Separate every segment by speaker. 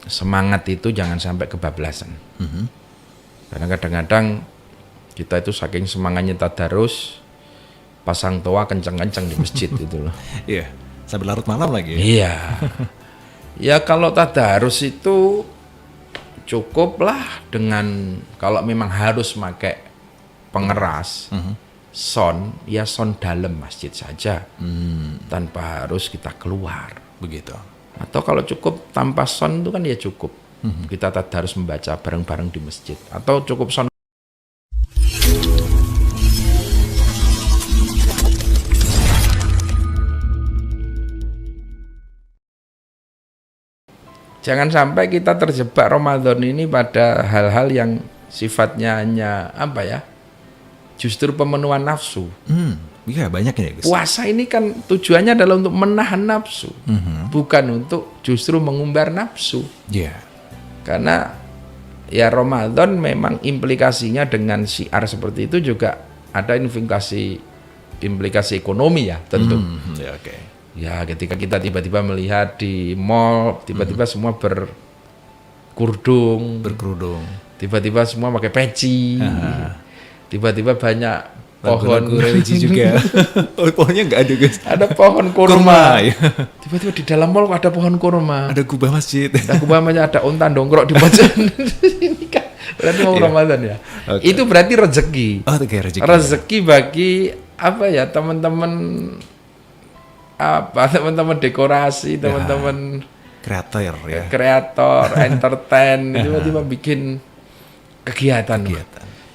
Speaker 1: semangat itu jangan sampai kebablasan. Karena kadang-kadang kita itu saking semangatnya tadarus, pasang toa kencang-kencang di masjid gitu loh.
Speaker 2: Iya, sampai larut malam lagi.
Speaker 1: Iya. Ya kalau tadarus itu cukuplah dengan kalau memang harus pakai pengeras, sound, ya sound dalam masjid saja, tanpa harus kita keluar.
Speaker 2: Begitu.
Speaker 1: Atau kalau cukup tanpa sound itu kan ya cukup. Kita tadarus membaca bareng-bareng di masjid. Atau cukup sound. Jangan sampai kita terjebak Ramadan ini pada hal-hal yang sifatnya hanya apa ya? Justru pemenuhan nafsu.
Speaker 2: Iya banyak ya Gus.
Speaker 1: Puasa ini kan tujuannya adalah untuk menahan nafsu, bukan untuk justru mengumbar nafsu.
Speaker 2: Iya.
Speaker 1: Karena ya Ramadan memang implikasinya dengan syiar seperti itu juga ada implikasi ekonomi ya tentu.
Speaker 2: Ya, oke.
Speaker 1: Ya ketika kita tiba-tiba melihat di mall, tiba-tiba semua berkerudung, tiba-tiba semua pakai peci, tiba-tiba banyak pohon
Speaker 2: religi juga. Oh, pohonnya nggak ada Gus.
Speaker 1: Ada pohon kurma.
Speaker 2: Ya.
Speaker 1: Tiba-tiba di dalam mall ada pohon kurma.
Speaker 2: Ada kubah masjid.
Speaker 1: Ada kubah masjid, ada unta dongkrok di pojok. Ini kan berarti mau Ramadan ya.
Speaker 2: Okay.
Speaker 1: Itu berarti rezeki.
Speaker 2: Oh, okay, rezeki.
Speaker 1: Rezeki bagi apa ya teman-teman dekorasi, teman-teman kreator, entertain, tiba-tiba bikin kegiatan.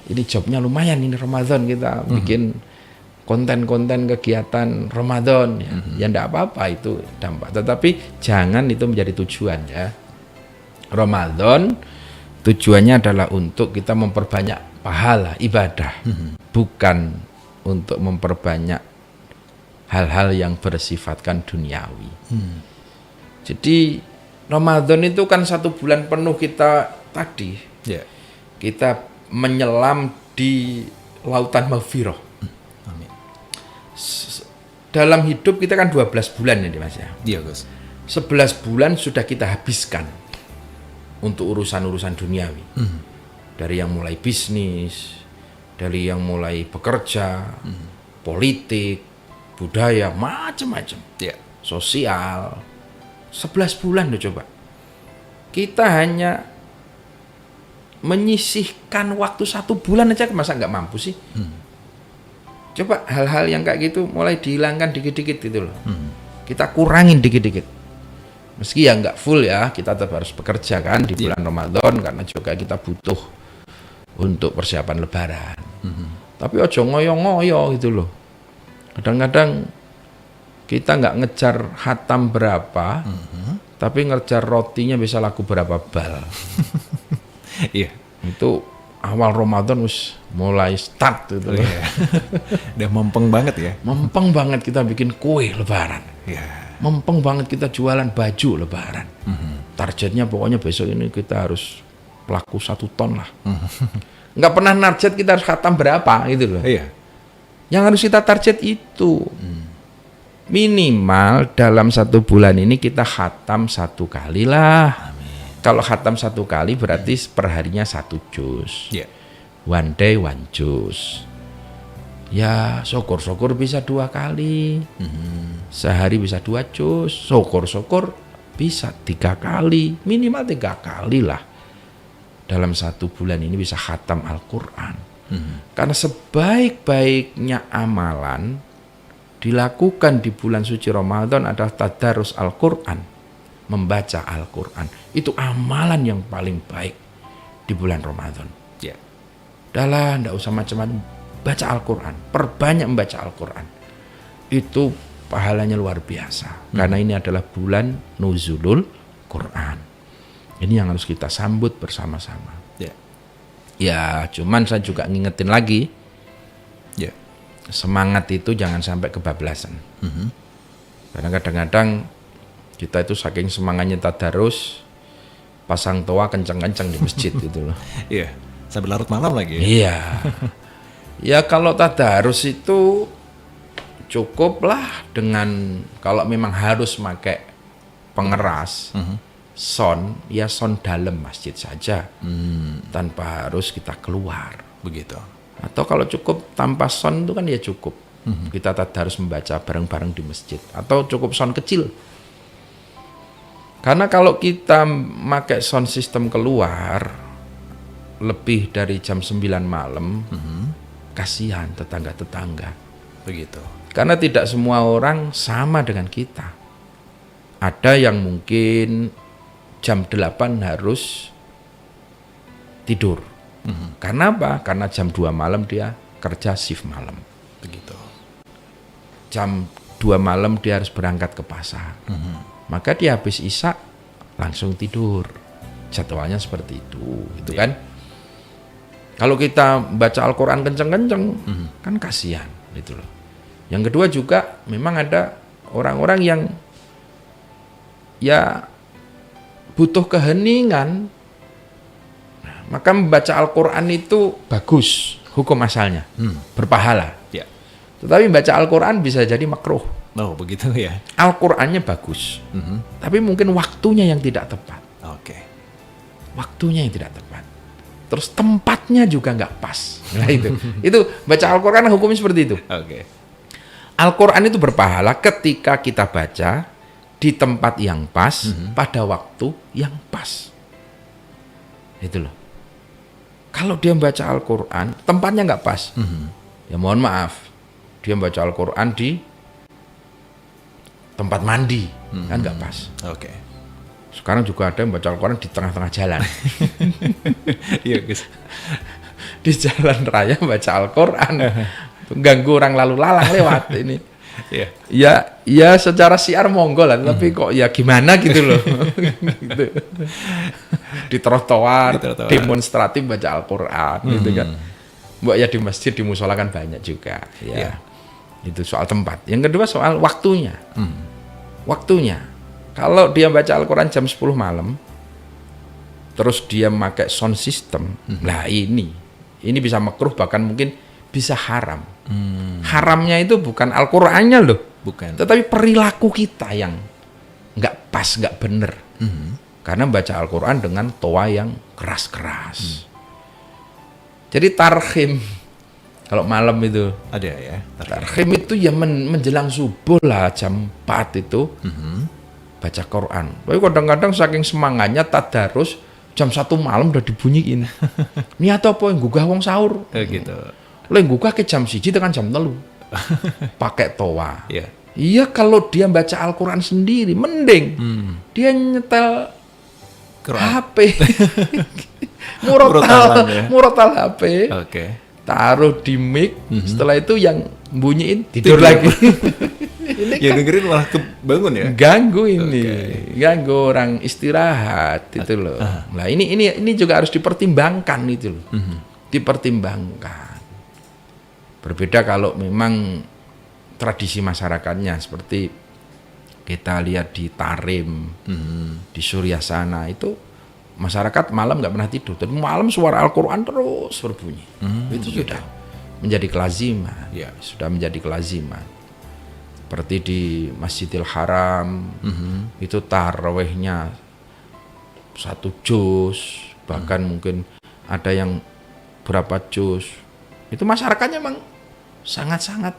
Speaker 1: Ini jobnya lumayan ini Ramadan kita bikin konten-konten kegiatan Ramadan ya enggak apa-apa itu dampak. Tetapi jangan itu menjadi tujuan ya. Ramadan tujuannya adalah untuk kita memperbanyak pahala ibadah, bukan untuk memperbanyak hal-hal yang bersifatkan duniawi. Jadi Ramadan itu kan 1 bulan penuh kita tadi. Kita menyelam di lautan maghfirah.
Speaker 2: Amin.
Speaker 1: Dalam hidup kita kan 12 bulan ini Mas ya.
Speaker 2: Iya Gus.
Speaker 1: 11 bulan sudah kita habiskan untuk urusan-urusan duniawi. Dari yang mulai bisnis, dari yang mulai bekerja, politik, budaya, macam-macam, sosial. 11 bulan loh coba. Kita hanya menyisihkan waktu 1 bulan aja, masa nggak mampu sih? Coba hal-hal yang kayak gitu mulai dihilangkan dikit-dikit gitu loh. Kita kurangin dikit-dikit. Meski ya nggak full ya, kita tetap harus bekerja kan di bulan Ramadan karena juga kita butuh untuk persiapan Lebaran. Tapi ojo ngoyo-ngoyo gitu loh. Kadang-kadang kita nggak ngejar khatam berapa, tapi ngejar rotinya bisa laku berapa bal.
Speaker 2: Iya.
Speaker 1: Itu awal Ramadan mulai start gitu.
Speaker 2: Udah mempeng banget ya.
Speaker 1: Mempeng banget kita bikin kue Lebaran. Mempeng banget kita jualan baju Lebaran. Targetnya pokoknya besok ini kita harus laku 1 ton lah. Nggak pernah target kita harus khatam berapa gitu loh. Yang harus kita target itu minimal dalam 1 bulan ini kita khatam 1 kali lah. Kalau khatam 1 kali berarti perharinya 1 juz. One day 1 juz. Ya syukur-syukur bisa 2 kali. Sehari bisa 2 juz. Syukur-syukur bisa 3 kali. Minimal 3 kali lah. Dalam 1 bulan ini bisa khatam Al-Quran. Karena sebaik-baiknya amalan dilakukan di bulan suci Ramadan adalah tadarus Al-Quran, membaca Al-Quran. Itu amalan yang paling baik di bulan Ramadan. Dahlah, enggak usah macam-macam, baca Al-Quran, perbanyak membaca Al-Quran. Itu pahalanya luar biasa. Karena ini adalah bulan nuzulul Quran. Ini yang harus kita sambut bersama-sama. Ya, cuman saya juga ngingetin lagi, semangat itu jangan sampai kebablasan. Karena kadang-kadang kita itu saking semangatnya tadarus, pasang toa kencang-kencang di masjid gitu loh.
Speaker 2: Iya, sampai larut malam lagi.
Speaker 1: Iya. Ya kalau tadarus itu cukuplah dengan kalau memang harus pakai pengeras, son, ya son dalam masjid saja, tanpa harus kita keluar.
Speaker 2: Begitu.
Speaker 1: Atau kalau cukup tanpa son itu kan ya cukup. Kita harus membaca bareng-bareng di masjid. Atau cukup son kecil. Karena kalau kita pakai sound system keluar lebih dari jam 9 malam, kasihan tetangga-tetangga.
Speaker 2: Begitu.
Speaker 1: Karena tidak semua orang sama dengan kita. Ada yang mungkin jam 8 harus tidur. Karena apa? Karena jam 2 malam dia kerja shift malam.
Speaker 2: Begitu.
Speaker 1: Jam 2 malam dia harus berangkat ke pasar. Maka dia habis isya langsung tidur. Jadwalnya seperti itu, gitu kan? Kalau kita baca Al-Quran kenceng-kenceng, kan kasihan, gitu loh. Yang kedua juga memang ada orang-orang yang ya butuh keheningan. Nah, maka membaca Al-Quran itu bagus, hukum asalnya, berpahala.
Speaker 2: Ya.
Speaker 1: Tetapi baca Al-Quran bisa jadi makruh.
Speaker 2: Oh, begitu ya.
Speaker 1: Al-Qur'annya bagus, tapi mungkin waktunya yang tidak tepat.
Speaker 2: Oke.
Speaker 1: Waktunya yang tidak tepat. Terus tempatnya juga nggak pas. Nah itu baca Al-Qur'an hukumnya seperti itu.
Speaker 2: Oke.
Speaker 1: Al-Qur'an itu berpahala ketika kita baca di tempat yang pas, pada waktu yang pas. Itu loh. Kalau dia baca Al-Qur'an, tempatnya nggak pas, ya mohon maaf, dia baca Al-Qur'an di tempat mandi, kan nggak pas.
Speaker 2: Oke.
Speaker 1: Sekarang juga ada yang baca Al-Quran di tengah-tengah jalan.
Speaker 2: Iya, guys.
Speaker 1: Di jalan raya baca Al-Quran. Ganggu orang lalu lalang lewat ini.
Speaker 2: Iya.
Speaker 1: Ya secara siar monggo lah, tapi kok ya gimana gitu loh. Gitu. Di trotoar, demonstratif baca Al-Quran gitu kan. Mbak ya di masjid, di musola kan banyak juga. Ya. Itu soal tempat. Yang kedua soal waktunya. Waktunya. Kalau dia baca Al-Quran jam 10 malam, terus dia pakai sound system, nah ini bisa makruh, bahkan mungkin bisa haram. Haramnya itu bukan Al-Qurannya loh,
Speaker 2: bukan.
Speaker 1: Tetapi perilaku kita yang nggak pas, nggak bener. Karena baca Al-Quran dengan toa yang keras-keras. Jadi tarhim, kalau malam itu
Speaker 2: ada ya.
Speaker 1: tarhim itu ya menjelang subuh lah, jam 4 itu baca Quran. Tapi kadang-kadang saking semangatnya tadarus jam 1 malam udah dibunyiin. Niat apa yang gugah wong sahur?
Speaker 2: Gitu.
Speaker 1: Lah gugah ke jam 1 tekan jam 3. Pakai toa.
Speaker 2: Iya.
Speaker 1: Iya, kalau dia baca Al-Quran sendiri mending. Dia nyetel Quran. HP. Murotal HP.
Speaker 2: Oke.
Speaker 1: Taruh di mic, setelah itu yang bunyiin tidur lagi. Ini
Speaker 2: ya dengerin malah kebangun ya.
Speaker 1: Ganggu ini, ganggu orang istirahat itu loh. Nah ini juga harus dipertimbangkan itu loh, dipertimbangkan. Berbeda kalau memang tradisi masyarakatnya seperti kita lihat di Tarim, di Suriah sana itu. Masyarakat malam nggak pernah tidur, dan malam suara Al-Quran terus berbunyi. Itu sudah menjadi kelaziman, sudah menjadi kelaziman. Seperti di Masjidil Haram, itu tarawehnya 1 juz, bahkan mungkin ada yang berapa juz. Itu masyarakatnya memang sangat-sangat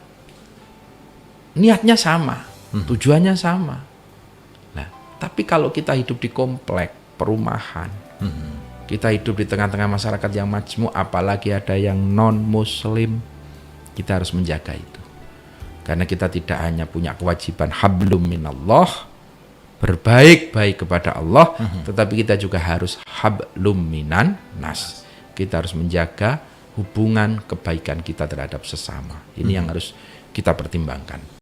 Speaker 1: niatnya sama, tujuannya sama. Nah, tapi kalau kita hidup di komplek perumahan, kita hidup di tengah-tengah masyarakat yang majmuk, apalagi ada yang non-muslim, kita harus menjaga itu. Karena kita tidak hanya punya kewajiban hablum minallah, berbaik-baik kepada Allah, tetapi kita juga harus hablum minan nas. Kita harus menjaga hubungan kebaikan kita terhadap sesama. Ini yang harus kita pertimbangkan.